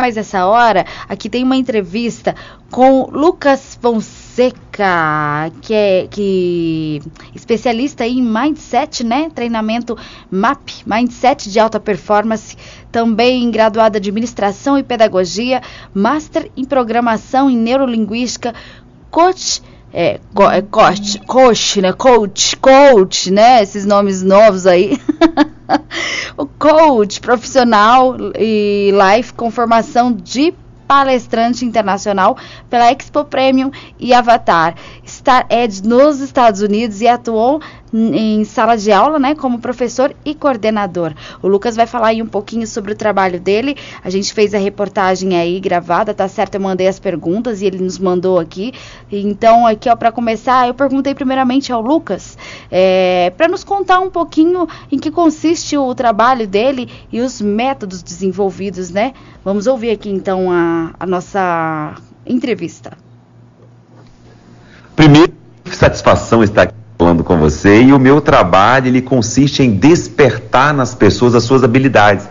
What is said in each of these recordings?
mais essa hora, aqui tem uma entrevista com Lucas Fonseca, que é especialista em Mindset, né? Treinamento MAP, Mindset de Alta Performance, também graduado em Administração e Pedagogia, Master em Programação em Neurolinguística, coach, né? Esses nomes novos aí. O coach profissional e life com formação de palestrante internacional pela Expo Premium e Avatar Star Edge nos Estados Unidos e atuou em sala de aula, né, como professor e coordenador. O Lucas vai falar aí um pouquinho sobre o trabalho dele. A gente fez a reportagem aí gravada, tá certo? Eu mandei as perguntas e ele nos mandou aqui. Então, aqui, ó, para começar, eu perguntei primeiramente ao Lucas para nos contar um pouquinho em que consiste o trabalho dele e os métodos desenvolvidos, né? Vamos ouvir aqui, então, a nossa entrevista. Primeiro, satisfação estar aqui falando com você, e o meu trabalho, ele consiste em despertar nas pessoas as suas habilidades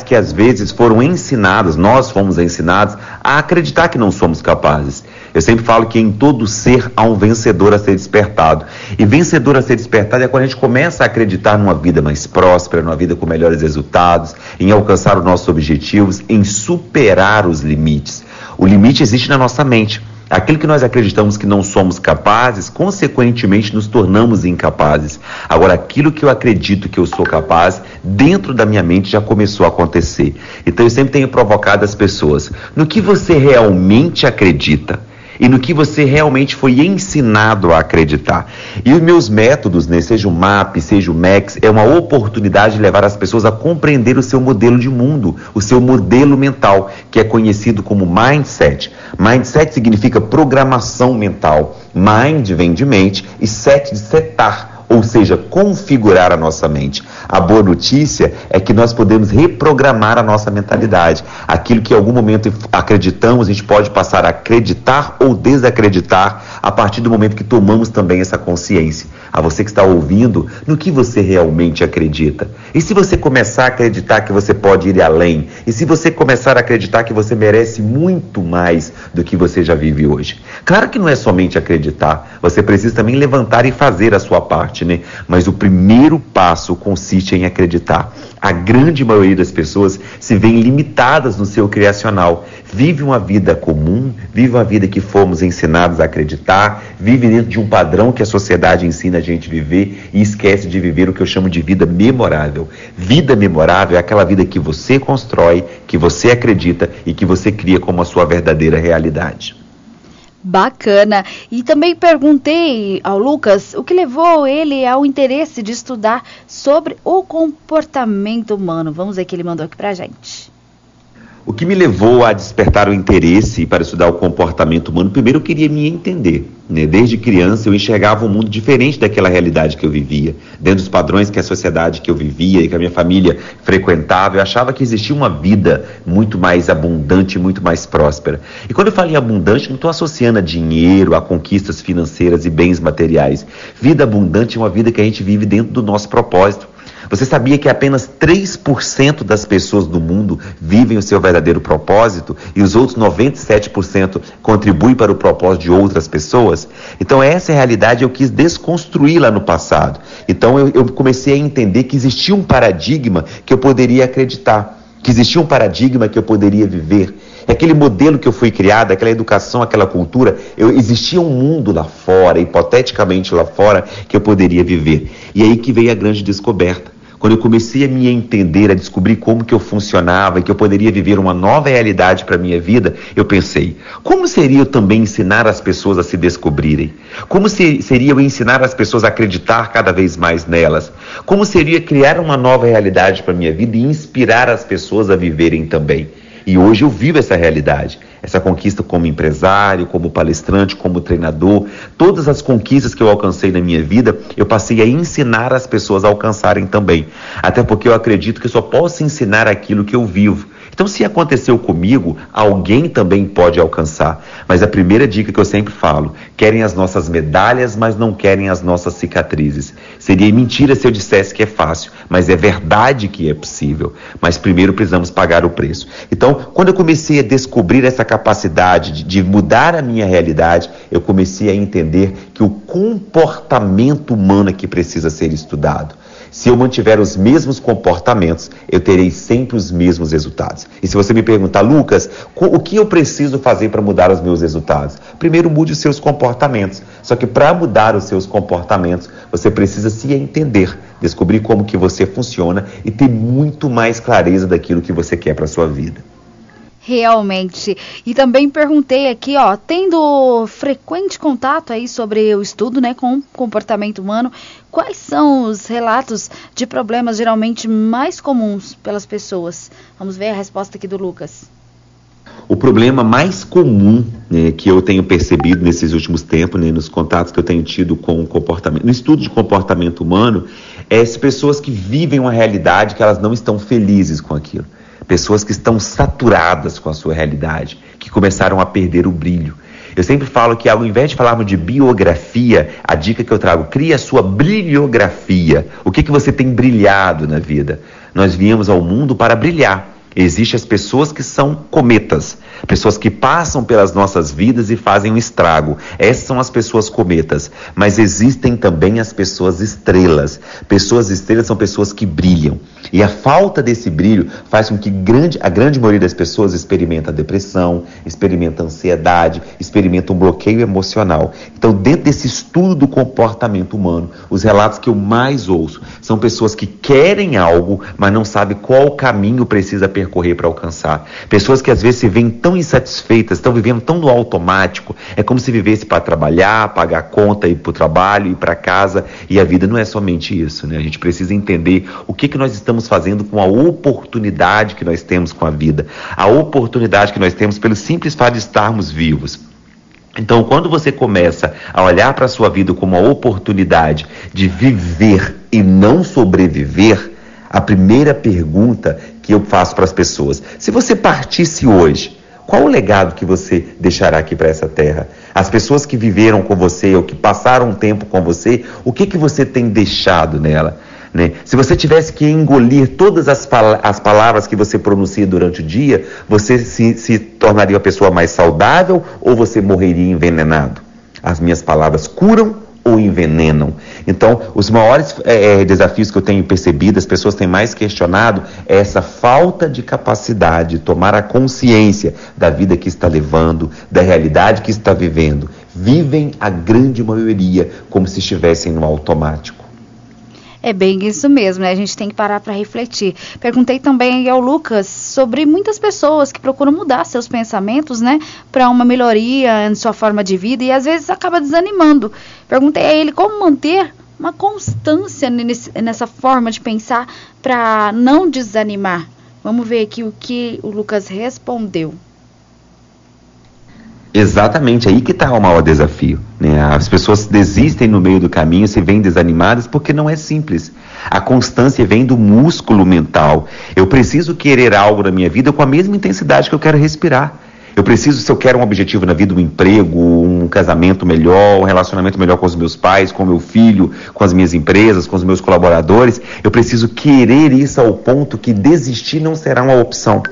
que às vezes foram ensinadas, nós fomos ensinados a acreditar que não somos capazes. Eu sempre falo que em todo ser há um vencedor a ser despertado, e vencedor a ser despertado é quando a gente começa a acreditar numa vida mais próspera, numa vida com melhores resultados, em alcançar os nossos objetivos, em superar os limites. O limite existe na nossa mente. Aquilo que nós acreditamos que não somos capazes, consequentemente nos tornamos incapazes. Agora, aquilo que eu acredito que eu sou capaz, dentro da minha mente já começou a acontecer. Então eu sempre tenho provocado as pessoas, no que você realmente acredita e no que você realmente foi ensinado a acreditar. E os meus métodos, né, seja o MAP, seja o MAX, é uma oportunidade de levar as pessoas a compreender o seu modelo de mundo, o seu modelo mental, que é conhecido como Mindset. Mindset significa programação mental. Mind vem de mente e set de setar, ou seja, configurar a nossa mente. A boa notícia é que nós podemos reprogramar a nossa mentalidade. Aquilo que em algum momento acreditamos, a gente pode passar a acreditar ou desacreditar a partir do momento que tomamos também essa consciência. A você que está ouvindo, no que você realmente acredita? E se você começar a acreditar que você pode ir além? E se você começar a acreditar que você merece muito mais do que você já vive hoje? Claro que não é somente acreditar, você precisa também levantar e fazer a sua parte, né? Mas o primeiro passo consiste em acreditar. A grande maioria das pessoas se veem limitadas no seu criacional. Vive uma vida comum, vive uma vida que fomos ensinados a acreditar, vive dentro de um padrão que a sociedade ensina a gente viver e esquece de viver o que eu chamo de vida memorável. Vida memorável é aquela vida que você constrói, que você acredita e que você cria como a sua verdadeira realidade. Bacana. E também perguntei ao Lucas o que levou ele ao interesse de estudar sobre o comportamento humano. Vamos ver o que ele mandou aqui pra gente. O que me levou a despertar o interesse para estudar o comportamento humano? Primeiro eu queria me entender, né? Desde criança eu enxergava um mundo diferente daquela realidade que eu vivia. Dentro dos padrões que a sociedade que eu vivia e que a minha família frequentava, eu achava que existia uma vida muito mais abundante, muito mais próspera. E quando eu falo em abundante, não estou associando a dinheiro, a conquistas financeiras e bens materiais. Vida abundante é uma vida que a gente vive dentro do nosso propósito. Você sabia que apenas 3% das pessoas do mundo vivem o seu verdadeiro propósito e os outros 97% contribuem para o propósito de outras pessoas? Então essa realidade eu quis desconstruir lá no passado. Então eu comecei a entender que existia um paradigma que eu poderia acreditar, que existia um paradigma que eu poderia viver. Aquele modelo que eu fui criado, aquela educação, aquela cultura, existia um mundo lá fora, hipoteticamente lá fora, que eu poderia viver. E aí que veio a grande descoberta. Quando eu comecei a me entender, a descobrir como que eu funcionava e que eu poderia viver uma nova realidade para a minha vida, eu pensei, como seria eu também ensinar as pessoas a se descobrirem? Como seria eu ensinar as pessoas a acreditar cada vez mais nelas? Como seria criar uma nova realidade para a minha vida e inspirar as pessoas a viverem também? E hoje eu vivo essa realidade, essa conquista como empresário, como palestrante, como treinador. Todas as conquistas que eu alcancei na minha vida, eu passei a ensinar as pessoas a alcançarem também. Até porque eu acredito que eu só posso ensinar aquilo que eu vivo. Então, se aconteceu comigo, alguém também pode alcançar. Mas a primeira dica que eu sempre falo: querem as nossas medalhas, mas não querem as nossas cicatrizes. Seria mentira se eu dissesse que é fácil, mas é verdade que é possível. Mas primeiro precisamos pagar o preço. Então, quando eu comecei a descobrir essa capacidade de mudar a minha realidade, eu comecei a entender que o comportamento humano é que precisa ser estudado. Se eu mantiver os mesmos comportamentos, eu terei sempre os mesmos resultados. E se você me perguntar: Lucas, o que eu preciso fazer para mudar os meus resultados? Primeiro, mude os seus comportamentos. Só que para mudar os seus comportamentos, você precisa se entender, descobrir como que você funciona e ter muito mais clareza daquilo que você quer para a sua vida. Realmente. E também perguntei aqui, tendo frequente contato aí sobre o estudo, né, com o comportamento humano, quais são os relatos de problemas geralmente mais comuns pelas pessoas? Vamos ver a resposta aqui do Lucas. O problema mais comum, né, que eu tenho percebido nesses últimos tempos, né, nos contatos que eu tenho tido com o comportamento, no estudo de comportamento humano, é as pessoas que vivem uma realidade que elas não estão felizes com aquilo. Pessoas que estão saturadas com a sua realidade, que começaram a perder o brilho. Eu sempre falo que, ao invés de falarmos de biografia, a dica que eu trago: crie a sua brilhografia. O que você tem brilhado na vida? Nós viemos ao mundo para brilhar. Existem as pessoas que são cometas, pessoas que passam pelas nossas vidas e fazem um estrago. Essas são as pessoas cometas. Mas existem também as pessoas estrelas. Pessoas estrelas são pessoas que brilham. E a falta desse brilho faz com que a grande maioria das pessoas experimenta depressão, experimenta ansiedade, experimenta um bloqueio emocional. Então, dentro desse estudo do comportamento humano, os relatos que eu mais ouço são pessoas que querem algo, mas não sabem qual caminho precisa percorrer para alcançar. Pessoas que às vezes se veem tão insatisfeitas, estão vivendo tão no automático. É como se vivesse para trabalhar, pagar conta, ir para o trabalho, ir para casa. E a vida não é somente isso, né? A gente precisa entender o que nós estamos fazendo com a oportunidade que nós temos com a vida. A oportunidade que nós temos pelo simples fato de estarmos vivos. Então, quando você começa a olhar para a sua vida como uma oportunidade de viver e não sobreviver, a primeira pergunta que eu faço para as pessoas: se você partisse hoje, qual o legado que você deixará aqui para essa terra? As pessoas que viveram com você ou que passaram um tempo com você, o que você tem deixado nela? Né? Se você tivesse que engolir todas as palavras que você pronuncia durante o dia, você se tornaria uma pessoa mais saudável ou você morreria envenenado? As minhas palavras curam ou envenenam? Então, os maiores desafios que eu tenho percebido, as pessoas têm mais questionado, é essa falta de capacidade de tomar a consciência da vida que está levando, da realidade que está vivendo. Vivem a grande maioria como se estivessem no automático. É bem isso mesmo, né? A gente tem que parar para refletir. Perguntei também ao Lucas sobre muitas pessoas que procuram mudar seus pensamentos, né? Para uma melhoria em sua forma de vida e às vezes acaba desanimando. Perguntei a ele como manter uma constância nessa forma de pensar para não desanimar. Vamos ver aqui o que o Lucas respondeu. Exatamente, aí que está o maior desafio, né? As pessoas desistem no meio do caminho, se veem desanimadas porque não é simples. A constância vem do músculo mental. Eu preciso querer algo na minha vida com a mesma intensidade que eu quero respirar. Eu preciso, se eu quero um objetivo na vida, um emprego, um casamento melhor, um relacionamento melhor com os meus pais, com o meu filho, com as minhas empresas, com os meus colaboradores, eu preciso querer isso ao ponto que desistir não será uma opção.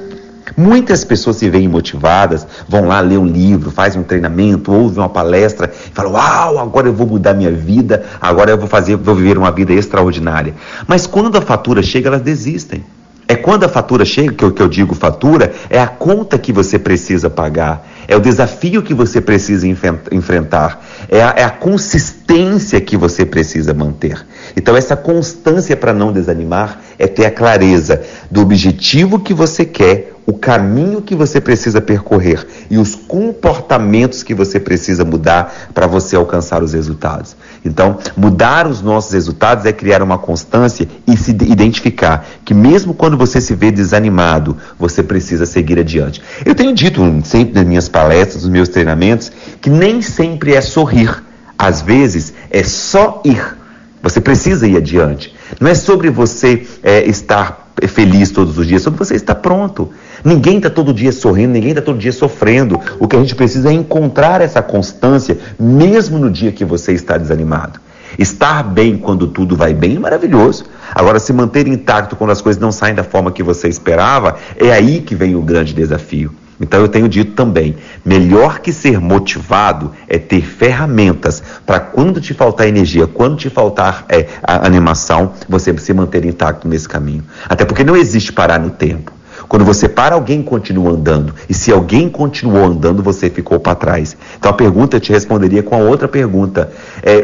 Muitas pessoas se veem motivadas, vão lá ler um livro, fazem um treinamento, ouvem uma palestra e falam: uau, agora eu vou mudar minha vida, agora eu vou viver uma vida extraordinária. Mas quando a fatura chega, elas desistem. É quando a fatura chega, que eu digo fatura, é a conta que você precisa pagar, é o desafio que você precisa enfrentar, é a consistência que você precisa manter. Então essa constância para não desanimar é ter a clareza do objetivo que você quer, o caminho que você precisa percorrer e os comportamentos que você precisa mudar para você alcançar os resultados. Então, mudar os nossos resultados é criar uma constância e se identificar que mesmo quando você se vê desanimado, você precisa seguir adiante. Eu tenho dito sempre nas minhas palestras, nos meus treinamentos, que nem sempre é sorrir. Às vezes é só ir. Você precisa ir adiante. Não é sobre você estar feliz todos os dias, é sobre você estar pronto. Ninguém está todo dia sorrindo, ninguém está todo dia sofrendo. O que a gente precisa é encontrar essa constância, mesmo no dia que você está desanimado. Estar bem quando tudo vai bem é maravilhoso. Agora, se manter intacto quando as coisas não saem da forma que você esperava, é aí que vem o grande desafio. Então eu tenho dito também, melhor que ser motivado é ter ferramentas para quando te faltar energia, quando te faltar a animação, você se manter intacto nesse caminho. Até porque não existe parar no tempo. Quando você para, alguém continua andando. E se alguém continuou andando, você ficou para trás. Então a pergunta eu te responderia com a outra pergunta.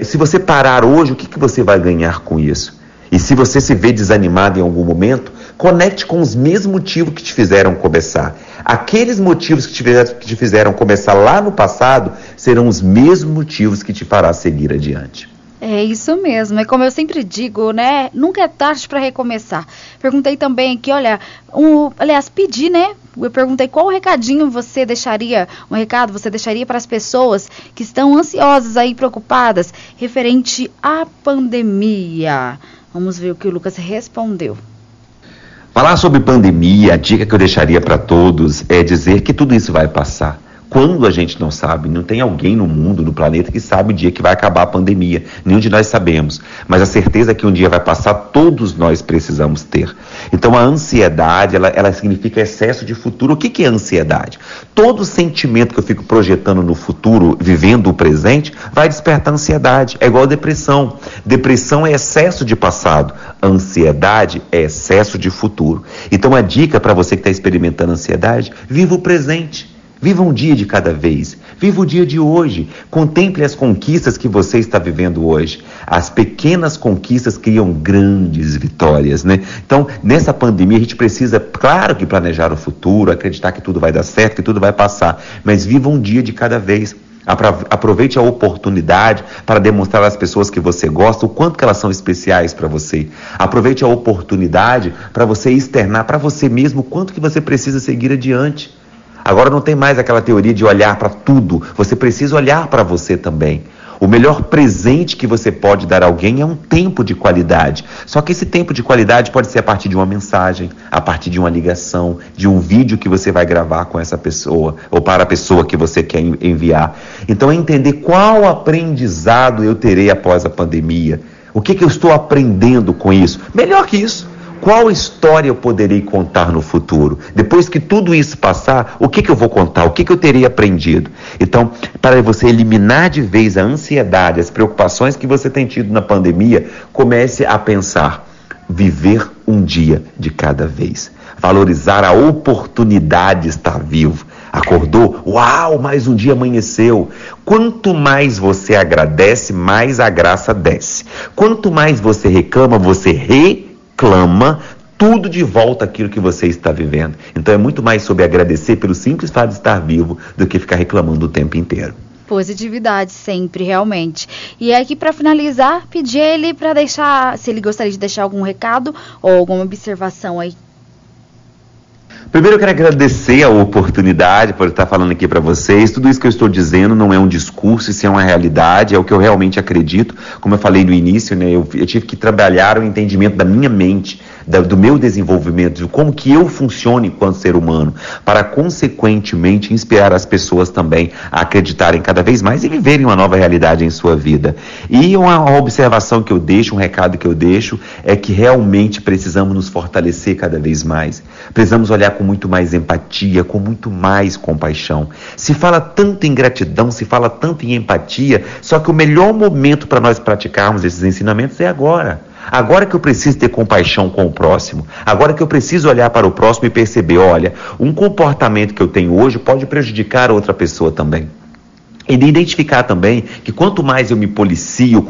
Se você parar hoje, o que você vai ganhar com isso? E se você se vê desanimado em algum momento, conecte com os mesmos motivos que te fizeram começar. Aqueles motivos que te fizeram começar lá no passado serão os mesmos motivos que te fará seguir adiante. É isso mesmo, é como eu sempre digo, né? Nunca é tarde para recomeçar. Perguntei também aqui, olha, pedi, né? Eu perguntei qual recadinho você deixaria, um recado você deixaria para as pessoas que estão ansiosas aí, preocupadas, referente à pandemia. Vamos ver o que o Lucas respondeu. Falar sobre pandemia, a dica que eu deixaria para todos é dizer que tudo isso vai passar. Quando a gente não sabe, não tem alguém no mundo, no planeta, que sabe o dia que vai acabar a pandemia. Nenhum de nós sabemos. Mas a certeza que um dia vai passar, todos nós precisamos ter. Então a ansiedade, ela significa excesso de futuro. O que é ansiedade? Todo sentimento que eu fico projetando no futuro, vivendo o presente, vai despertar ansiedade. É igual a depressão. Depressão é excesso de passado. Ansiedade é excesso de futuro. Então a dica para você que está experimentando ansiedade, viva o presente. Viva um dia de cada vez. Viva o dia de hoje. Contemple as conquistas que você está vivendo hoje. As pequenas conquistas criam grandes vitórias, né? Então, nessa pandemia, a gente precisa, claro que planejar o futuro, acreditar que tudo vai dar certo, que tudo vai passar. Mas viva um dia de cada vez. Aproveite a oportunidade para demonstrar às pessoas que você gosta o quanto que elas são especiais para você. Aproveite a oportunidade para você externar para você mesmo o quanto que você precisa seguir adiante. Agora não tem mais aquela teoria de olhar para tudo, você precisa olhar para você também. O melhor presente que você pode dar a alguém é um tempo de qualidade. Só que esse tempo de qualidade pode ser a partir de uma mensagem, a partir de uma ligação, de um vídeo que você vai gravar com essa pessoa, ou para a pessoa que você quer enviar. Então é entender qual aprendizado eu terei após a pandemia. O que eu estou aprendendo com isso? Melhor que isso. Qual história eu poderei contar no futuro? Depois que tudo isso passar, o que eu vou contar? O que eu terei aprendido? Então, para você eliminar de vez a ansiedade, as preocupações que você tem tido na pandemia, comece a pensar, viver um dia de cada vez. Valorizar a oportunidade de estar vivo. Acordou? Uau, mais um dia amanheceu. Quanto mais você agradece, mais a graça desce. Quanto mais você reclama, você reclama tudo de volta aquilo que você está vivendo. Então é muito mais sobre agradecer pelo simples fato de estar vivo do que ficar reclamando o tempo inteiro. Positividade sempre, realmente. E aqui para finalizar, pedir ele para deixar, se ele gostaria de deixar algum recado ou alguma observação aí. Primeiro eu quero agradecer a oportunidade por estar falando aqui para vocês. Tudo isso que eu estou dizendo não é um discurso, isso é uma realidade, é o que eu realmente acredito. Como eu falei no início, né, eu tive que trabalhar o entendimento da minha mente, do meu desenvolvimento, de como que eu funciono enquanto ser humano, para consequentemente inspirar as pessoas também a acreditarem cada vez mais e viverem uma nova realidade em sua vida. E uma observação que eu deixo, um recado que eu deixo, é que realmente precisamos nos fortalecer cada vez mais. Precisamos olhar com muito mais empatia, com muito mais compaixão. Se fala tanto em gratidão, se fala tanto em empatia, só que o melhor momento para nós praticarmos esses ensinamentos é agora. Agora que eu preciso ter compaixão com o próximo, agora que eu preciso olhar para o próximo e perceber, olha, um comportamento que eu tenho hoje pode prejudicar outra pessoa também. E de identificar também que quanto mais eu me policio,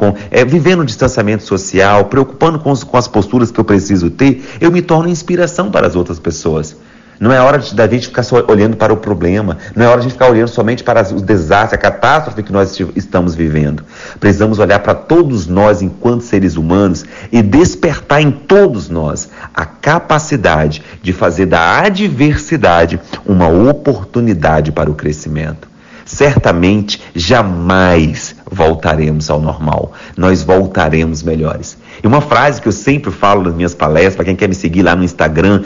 vivendo um distanciamento social, preocupando com as posturas que eu preciso ter, eu me torno inspiração para as outras pessoas. Não é hora da gente ficar só olhando para o problema, não é hora de ficar olhando somente para os desastres, a catástrofe que nós estamos vivendo. Precisamos olhar para todos nós enquanto seres humanos e despertar em todos nós a capacidade de fazer da adversidade uma oportunidade para o crescimento. certamente jamais voltaremos ao normal. Nós voltaremos melhores. E uma frase que eu sempre falo nas minhas palestras, para quem quer me seguir lá no Instagram,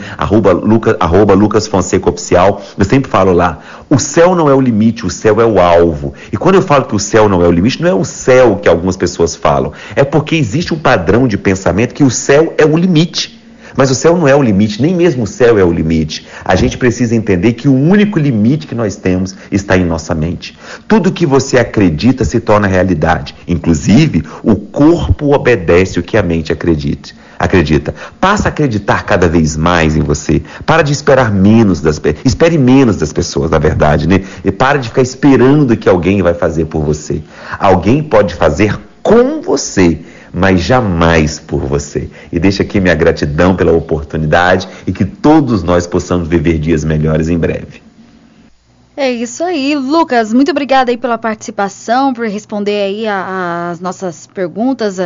@Lucas Fonseca Oficial, eu sempre falo lá, o céu não é o limite, o céu é o alvo. E quando eu falo que o céu não é o limite, não é o céu que algumas pessoas falam, é porque existe um padrão de pensamento que o céu é o limite. Mas o céu não é o limite, nem mesmo o céu é o limite. A gente precisa entender que o único limite que nós temos está em nossa mente. Tudo que você acredita se torna realidade. Inclusive, o corpo obedece o que a mente acredita. Passa a acreditar cada vez mais em você. Para de esperar menos espere menos das pessoas, na verdade, né? E para de ficar esperando que alguém vai fazer por você. Alguém pode fazer com você, mas jamais por você. E deixo aqui minha gratidão pela oportunidade e que todos nós possamos viver dias melhores em breve. É isso aí, Lucas, muito obrigada aí pela participação, por responder aí as nossas perguntas,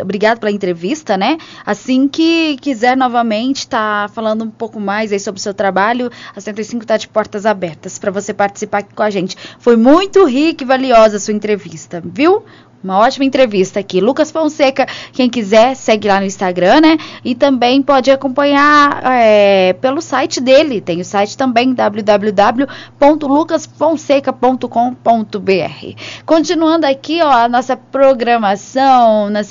obrigado pela entrevista, né? Assim que quiser novamente tá falando um pouco mais aí sobre o seu trabalho, a 105 tá de portas abertas para você participar aqui com a gente. Foi muito rica e valiosa a sua entrevista, viu? Uma ótima entrevista aqui. Lucas Fonseca, quem quiser, segue lá no Instagram, né? E também pode acompanhar pelo site dele. Tem o site também, www.lucasfonseca.com.br. Continuando aqui, ó, a nossa programação na